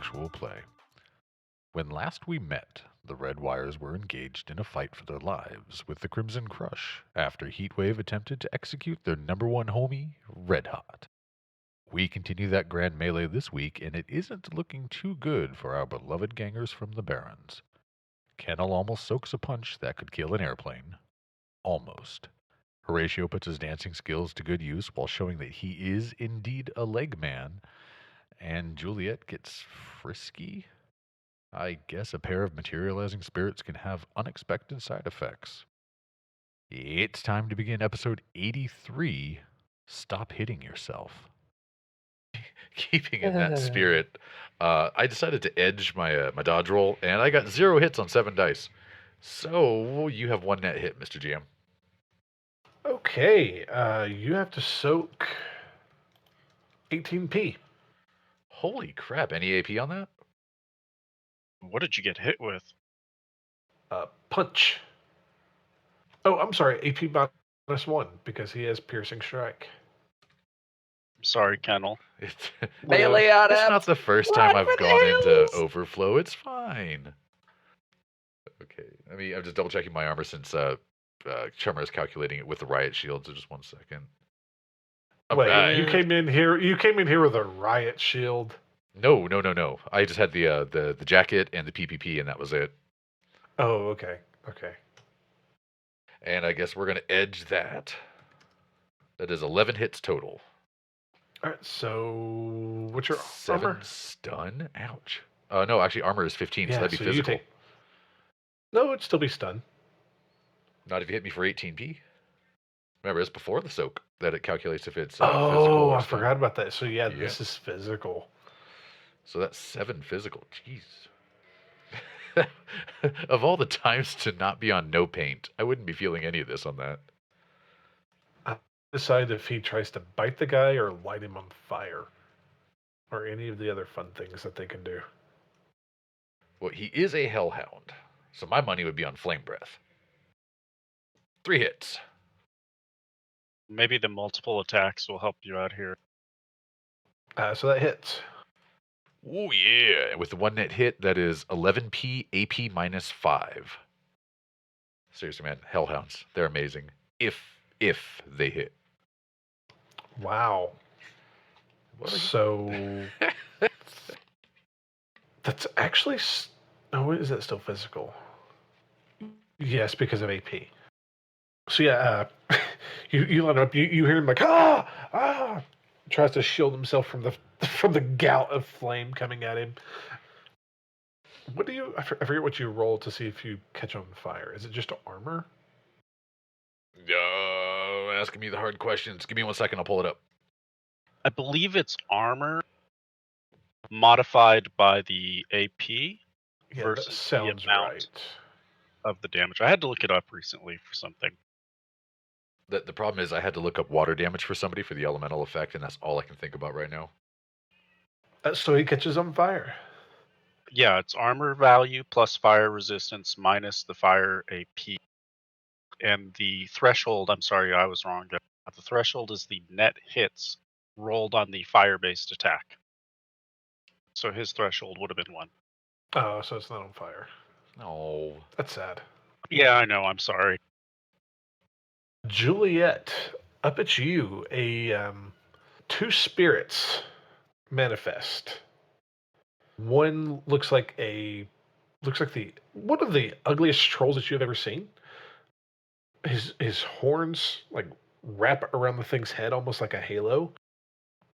actual play. When last we met, the Red Wires were engaged in a fight for their lives with the Crimson Crush after Heatwave attempted to execute their number one homie, Red Hot. We continue that grand melee this week, and it isn't looking too good for our beloved gangers from the Barrens. Kennel almost soaks a punch that could kill an airplane. Almost. Horatio puts his dancing skills to good use while showing that he is indeed a leg man, and Juliet gets frisky. I guess a pair of materializing spirits can have unexpected side effects. It's time to begin episode 83, Stop Hitting Yourself. Keeping in that spirit, I decided to edge my dodge roll, and I got 0 hits on 7 dice. So you have 1 net hit, Mr. GM. Okay, you have to soak 18p. Holy crap, any AP on that? What did you get hit with? Punch. Oh, I'm sorry, AP -1 because he has piercing strike. I'm sorry, Kennel. It's Melee out it's of not the first time I've gone into overflow. It's fine. Okay, I'm just double checking my armor since Chummer is calculating it with the riot shield. So just 1 second. Wait, you came in here. You came in here with a riot shield. No. I just had the jacket and the PPP, and that was it. Oh, okay. And I guess we're gonna edge that. That is 11 hits total. All right. So, what's your 7 armor? stun. Ouch. No, actually, armor is 15, so that'd be so physical. you take. No, it'd still be stun. Not if you hit me for 18p. Remember, it's before the soak that it calculates if it's oh, physical or I stun. forgot about that. So yeah, this is physical. So that's 7 physical. Jeez. Of all the times to not be on no paint, I wouldn't be feeling any of this on that. Decide if he tries to bite the guy or light him on fire, or any of the other fun things that they can do. Well, he is a hellhound, so my money would be on flame breath. 3 hits. Maybe the multiple attacks will help you out here. So that hits. Oh yeah! And with the 1 net hit, that is 11p AP -5. Seriously, man, hellhounds, they're amazing. If they hit. Wow. So that's actually. Oh, is that still physical? Yes, because of AP. So yeah, you line up. You hear him like ah. Tries to shield himself from the gout of flame coming at him. What do you? I forget what you roll to see if you catch on fire. Is it just armor? Asking me the hard questions. Give me 1 second. I'll pull it up. I believe it's armor modified by the AP versus that sounds the amount right. of the damage. I had to look it up recently for something. The problem is I had to look up water damage for somebody for the elemental effect, and that's all I can think about right now. So he catches on fire. Yeah, it's armor value plus fire resistance minus the fire AP. And the threshold, I'm sorry, I was wrong. The threshold is the net hits rolled on the fire-based attack. So his threshold would have been 1. Oh, so it's not on fire. No. That's sad. Yeah, I know. I'm sorry. Juliet, up at you. 2 spirits manifest. One looks like one of the ugliest trolls that you've ever seen. His horns like wrap around the thing's head almost like a halo,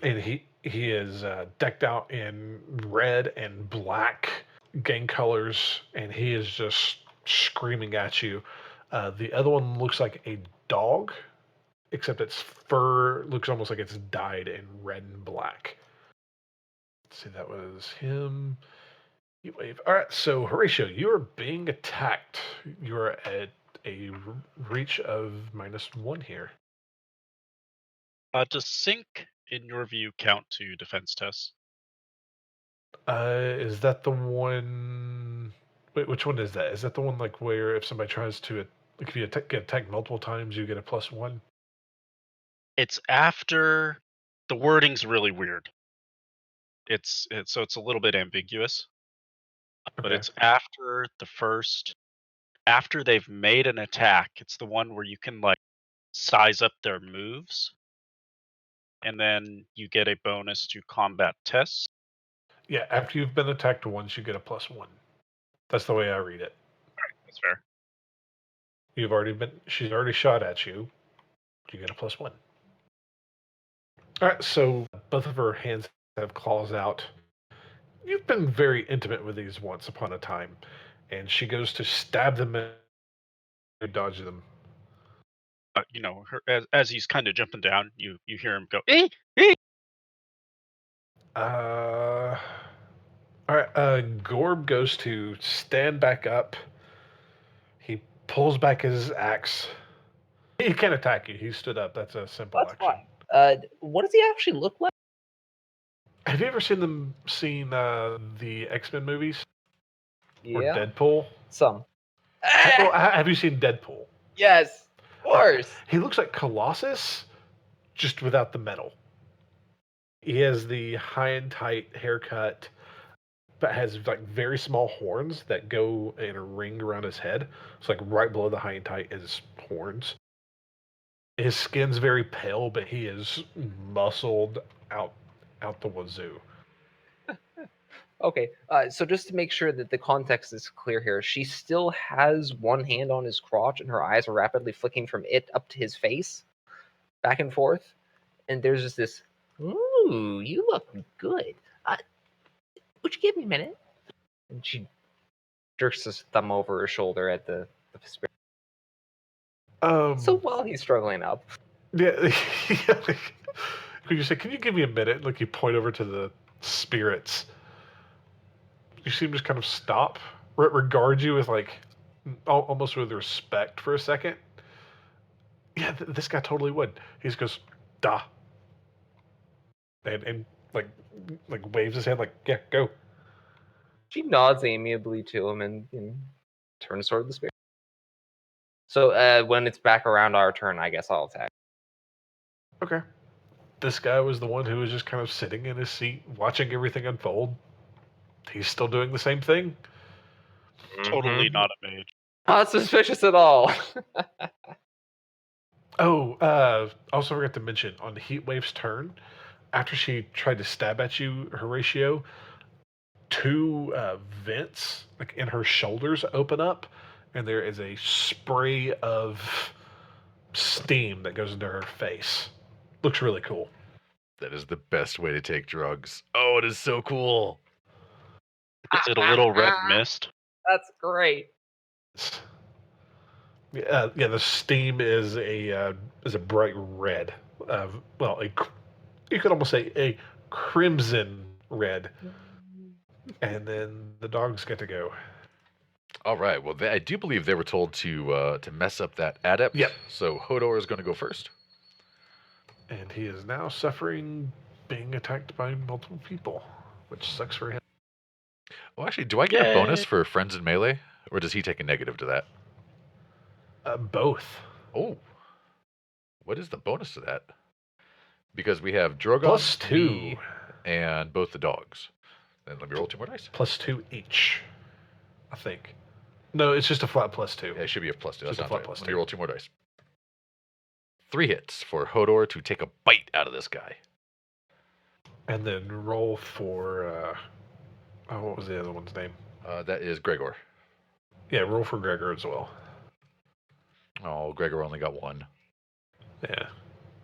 and he is decked out in red and black gang colors, and he is just screaming at you. The other one looks like a dog, except its fur looks almost like it's dyed in red and black. Let's see, that was him. Heatwave. All right, so Horatio, you are being attacked. You are at a reach of -1 here. Does sync, in your view, count to defense tests? Is that the one? Wait, which one is that? Is that the one like where if somebody tries to, like if you get attacked multiple times, you get a +1? It's after the wording's really weird. it's a little bit ambiguous, but Okay. it's after they've made an attack. It's the one where you can like size up their moves, and then you get a bonus to combat tests. Yeah, after you've been attacked once, you get a +1. That's the way I read it. That's fair. She's already shot at you. You get a +1. All right, so both of her hands have claws out. You've been very intimate with these once upon a time, and she goes to stab them and dodge them. As he's kind of jumping down, you hear him go, "Eh, eh." All right. Gorb goes to stand back up. He pulls back his axe. He can't attack you. He stood up. That's a simple That's action. fine. What does he actually look like? Have you ever seen the X-Men movies or Yeah, Deadpool? some. Well, have you seen Deadpool? Yes, of course. He looks like Colossus, just without the metal. He has the high and tight haircut, but has like very small horns that go in a ring around his head. So like right below the high and tight is horns. His skin's very pale, but he is muscled out the wazoo. Okay, so just to make sure that the context is clear here, she still has one hand on his crotch, and her eyes are rapidly flicking from it up to his face, back and forth. And there's just this, ooh, you look good. Would you give me a minute? And she jerks his thumb over her shoulder at the spirit. So while he's struggling up, Yeah. Could you say, "Can you give me a minute?" Like you point over to the spirits. You see him just kind of stop, regard you with like almost with respect for a second. Yeah, this guy totally would. He just goes, "Da," and like waves his hand like, "Yeah, go." she nods amiably to him and turns toward the spirit. So when it's back around our turn, I guess I'll attack. Okay. This guy was the one who was just kind of sitting in his seat, watching everything unfold. He's still doing the same thing. Totally not a mage. Not suspicious at all. Also forgot to mention on Heatwave's turn, after she tried to stab at you, Horatio, two vents like in her shoulders open up, and there is a spray of steam that goes into her face. Looks really cool. That is the best way to take drugs. Oh, it is so cool. Is it a little red mist? That's great. Yeah, the steam is a bright red. You could almost say a crimson red. And then the dogs get to go. All right. Well, I do believe they were told to mess up that adept. Yep. So Hodor is going to go first. And he is now suffering being attacked by multiple people, which sucks for him. Well, actually, do I get a bonus for friends in melee, or does he take a negative to that? Both. Oh. What is the bonus to that? Because we have Drogon, +2, me, and both the dogs. Then let me roll 2 more dice. +2 each, I think. No, it's just a flat +2. Yeah, it should be a +2. That's Just a not flat right. +2. Let me roll 2 more dice. 3 hits for Hodor to take a bite out of this guy. And then roll for what was the other one's name? That is Gregor. Yeah, roll for Gregor as well. Oh, Gregor only got 1. Yeah.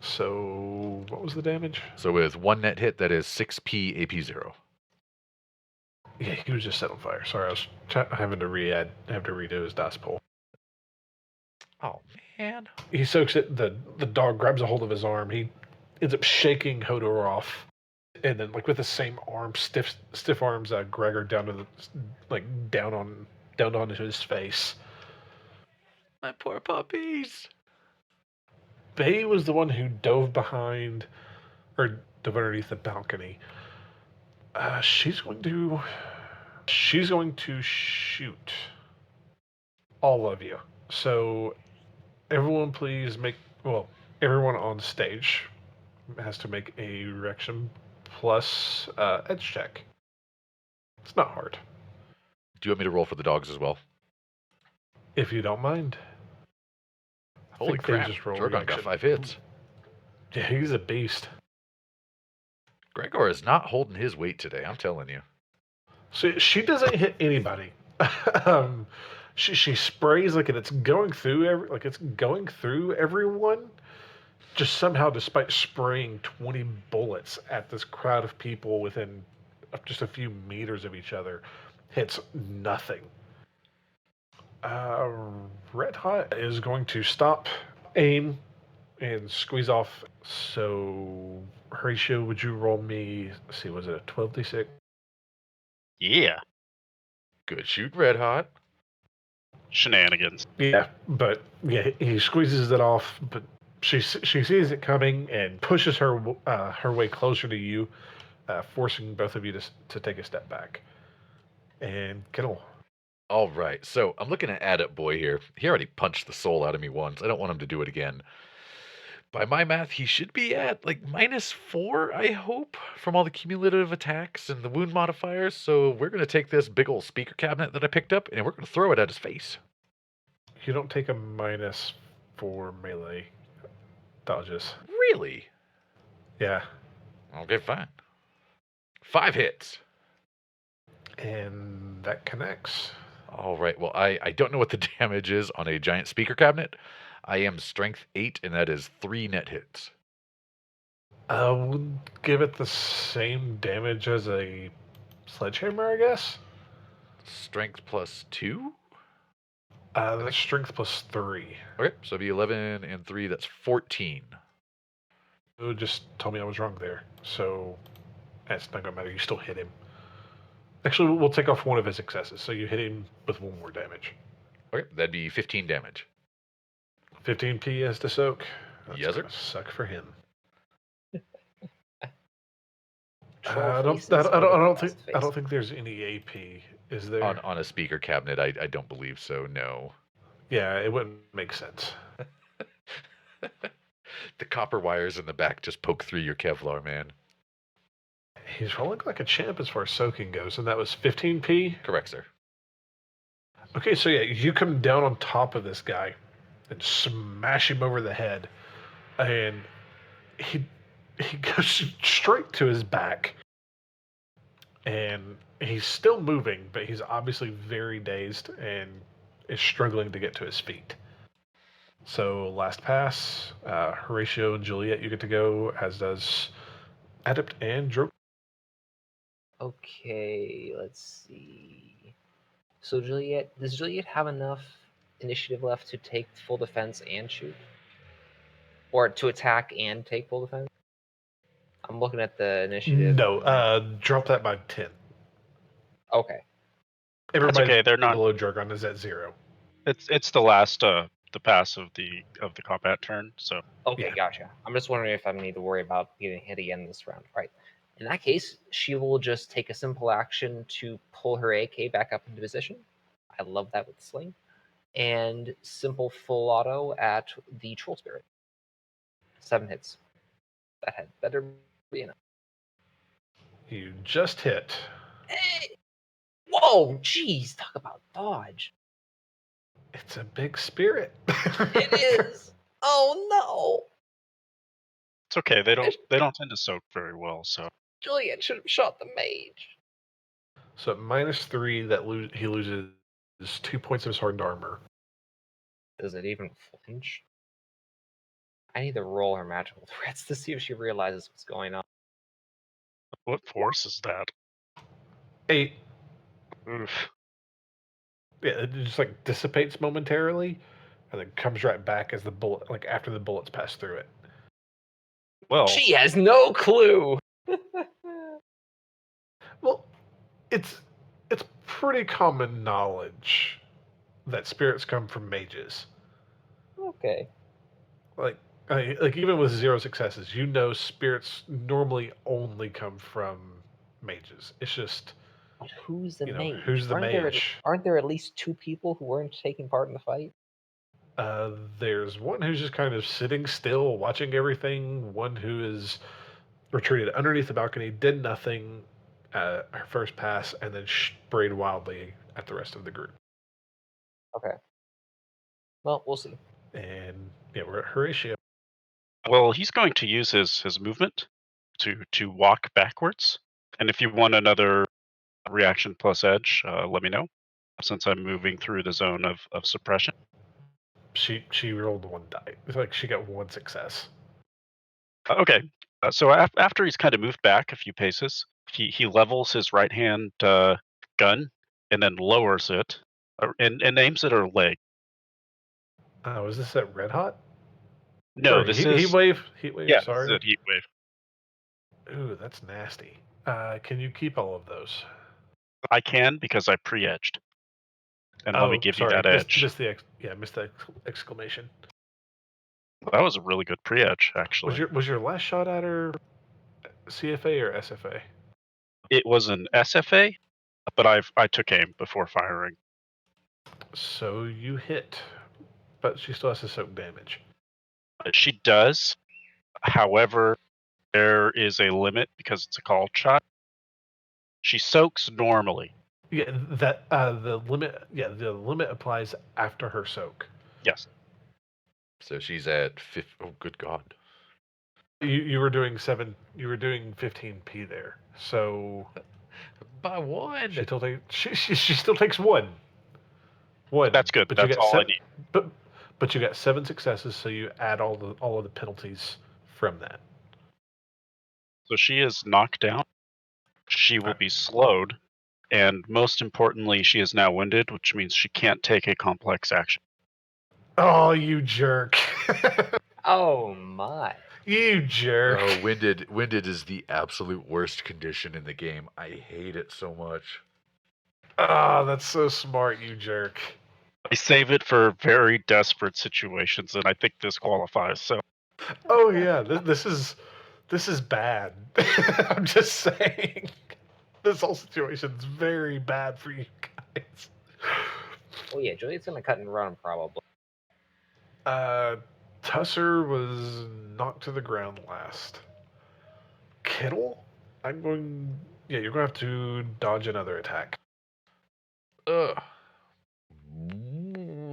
So what was the damage? So with 1 net hit, that is 6p AP0. Yeah, he was just set on fire. Sorry, I was having to redo his dice pool. Oh man. He soaks it. The dog grabs a hold of his arm. He ends up shaking Hodor off, and then like with the same arm, stiff arms, Gregor down to down onto his face. My poor puppies. Bay was the one who dove underneath the balcony. She's going to shoot all of you. So everyone everyone on stage has to make a reaction plus edge check. It's not hard. Do you want me to roll for the dogs as well? If you don't mind. Holy think they crap, just rolled Drogon got reaction. 5 hits. Yeah, he's a beast. Gregor is not holding his weight today, I'm telling you. So she doesn't hit anybody. She sprays like it's going through everyone. Just somehow, despite spraying 20 bullets at this crowd of people within just a few meters of each other, hits nothing. Red Hot is going to stop, aim, and squeeze off. So, Horatio, would you roll me? Let's see, was it a 12d6? Yeah. Good shoot, Red Hot. Shenanigans. Yeah, but yeah, he squeezes it off, but she sees it coming and pushes her way closer to you, forcing both of you to take a step back. And Kennel. All right, so I'm looking at Adept Boy here. He already punched the soul out of me once. I don't want him to do it again. By my math, he should be at like -4, I hope, from all the cumulative attacks and the wound modifiers. So we're going to take this big old speaker cabinet that I picked up, and we're going to throw it at his face. You don't take a -4 melee dodges. Really? Yeah. Okay, fine. 5 hits. And that connects. All right, well, I don't know what the damage is on a giant speaker cabinet. I am strength 8, and that is 3 net hits. We'll give it the same damage as a sledgehammer, I guess. Strength plus 2? That's strength plus 3. Okay, so it'd be 11 and 3, that's 14. You just told me I was wrong there. So that's not going to matter. You still hit him. Actually, we'll take off one of his successes. So you hit him with 1 more damage. Okay, that'd be 15 damage. 15 PS to soak. That's Yes, sir. gonna suck for him. Troll I don't faces or think fast I don't face? think there's any AP. Is there? On a speaker cabinet, I don't believe so, no. Yeah, it wouldn't make sense. The copper wires in the back just poke through your Kevlar, man. He's rolling like a champ as far as soaking goes, and that was 15p. Correct, sir. Okay, so yeah, you come down on top of this guy and smash him over the head, and he goes straight to his back, and he's still moving, but he's obviously very dazed and is struggling to get to his feet. So last pass, Horatio and Juliet, you get to go, as does Adept and Drop. Okay, let's see. So does Juliet have enough initiative left to take full defense and shoot? Or to attack and take full defense? I'm looking at the initiative. No, drop that by 10. Okay. Everybody okay, they're not- below Drogon is at 0. It's the last the pass of the combat turn. So Okay, Yeah. gotcha. I'm just wondering if I need to worry about getting hit again this round. Right. In that case, she will just take a simple action to pull her AK back up into position. I love that with Sling. And simple full auto at the Troll Spirit. 7 hits. That had better be enough. You just hit. Hey! Whoa, jeez, talk about dodge. It's a big spirit. It is. Oh no. it's okay. They don't tend to soak very well. So Juliet should have shot the mage. So at -3, he loses 2 points of his hardened armor. Does it even flinch? I need to roll her magical threats to see if she realizes what's going on. what force is that? 8. Oof. Yeah, it just like dissipates momentarily, and then comes right back as the bullet, like after the bullets pass through it. Well, She has no clue. Well, it's pretty common knowledge that spirits come from mages. Okay. Like even with 0 successes, you know spirits normally only come from mages. It's just Who's the mage? who's the aren't mage? Aren't there at least 2 people who weren't taking part in the fight? There's one who's just kind of sitting still, watching everything. One who is retreated underneath the balcony, did nothing her first pass, and then sprayed wildly at the rest of the group. Okay. Well, we'll see. And yeah, we're at Horatio. Well, he's going to use his movement to walk backwards. And if you want another reaction plus edge, let me know. Since I'm moving through the zone of suppression. She rolled one die. It's like she got one success. Okay. So after he's kind of moved back a few paces, he levels his right hand gun and then lowers it and aims at her leg. Was this at Red Hot? No, Sorry, this is Heatwave. Heatwave. yeah, Sorry. this is a Heatwave. Ooh, that's nasty. Can you keep all of those? I can because I pre-edged. And let me give you that edge. Missed the exclamation. That was a really good pre-edge, actually. Was your last shot at her CFA or SFA? It was an SFA, but I took aim before firing. So you hit, but she still has to soak damage. She does. However, there is a limit because it's a called shot. She soaks normally. Yeah, that the limit. Yeah, the limit applies after her soak. Yes. So she's at 50. Oh, good God. You were doing 7. You were doing 15p there. So by one. She still takes one. One. That's good. But That's all I need. But you got 7 successes, so you add all of the penalties from that. So she is knocked down. She will be slowed, and most importantly, she is now winded, which means she can't take a complex action. Oh, you jerk! Oh my! You jerk! Oh, winded is the absolute worst condition in the game. I hate it so much. Oh, that's so smart, you jerk. I save it for very desperate situations, and I think this qualifies. So. Oh yeah, this is bad. I'm just saying, this whole situation's very bad for you guys. Oh yeah, Juliet's gonna cut and run probably. Tusser was knocked to the ground last. Kennel, you're gonna have to dodge another attack. Ugh.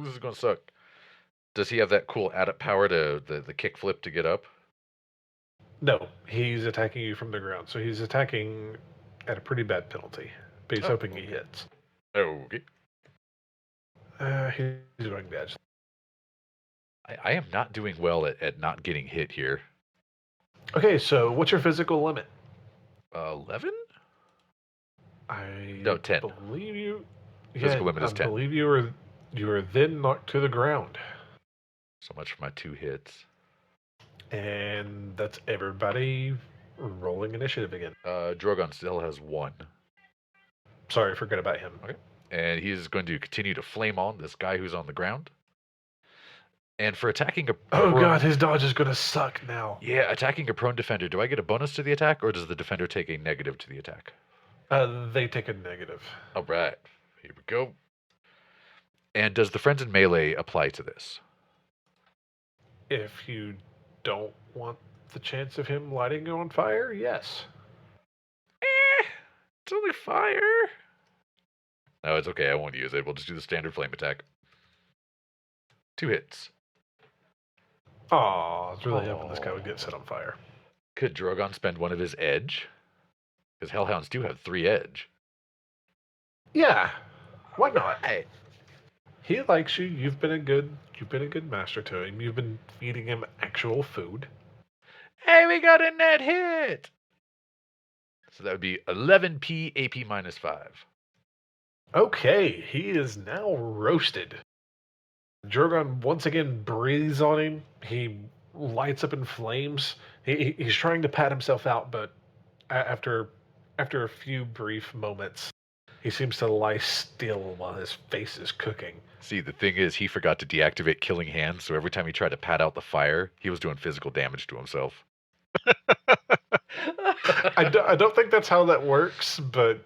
This is gonna suck. Does he have that cool added power to the kick flip to get up? No, he's attacking you from the ground, so he's attacking at a pretty bad penalty. But he's hoping he hits. Okay. He's going to edge. I am not doing well at not getting hit here. Okay, so what's your physical limit? 11? 10. Believe you. Physical limit is 10. I believe you were then knocked to the ground. So much for my 2 hits. And that's everybody rolling initiative again. Drogon still has 1. Sorry, forget about him. Okay. And he's going to continue to flame on this guy who's on the ground. And for attacking a Oh god, his dodge is going to suck now. Yeah, attacking a prone defender. Do I get a bonus to the attack, or does the defender take a negative to the attack? They take a negative. All right. Here we go. And does the friends in melee apply to this? If you don't want the chance of him lighting you on fire, yes. It's only fire. No, it's okay. I won't use it. We'll just do the standard flame attack. 2 hits. Aw, I was really hoping this guy would get set on fire. Could Drogon spend one of his edge? Because Hellhounds do have 3 edge. Yeah, why not? Hey. He likes you. You've been a good master to him. You've been feeding him actual food. Hey, we got a net hit. So that would be 11p AP minus 5. Okay, he is now roasted. Drogon once again breathes on him. He lights up in flames. He's trying to pat himself out, but after a few brief moments, he seems to lie still while his face is cooking. See, the thing is, he forgot to deactivate Killing Hands, so every time he tried to pat out the fire, he was doing physical damage to himself. I don't think that's how that works, but...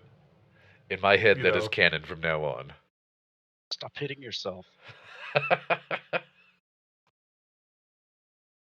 In my head, that is canon from now on. Stop hitting yourself.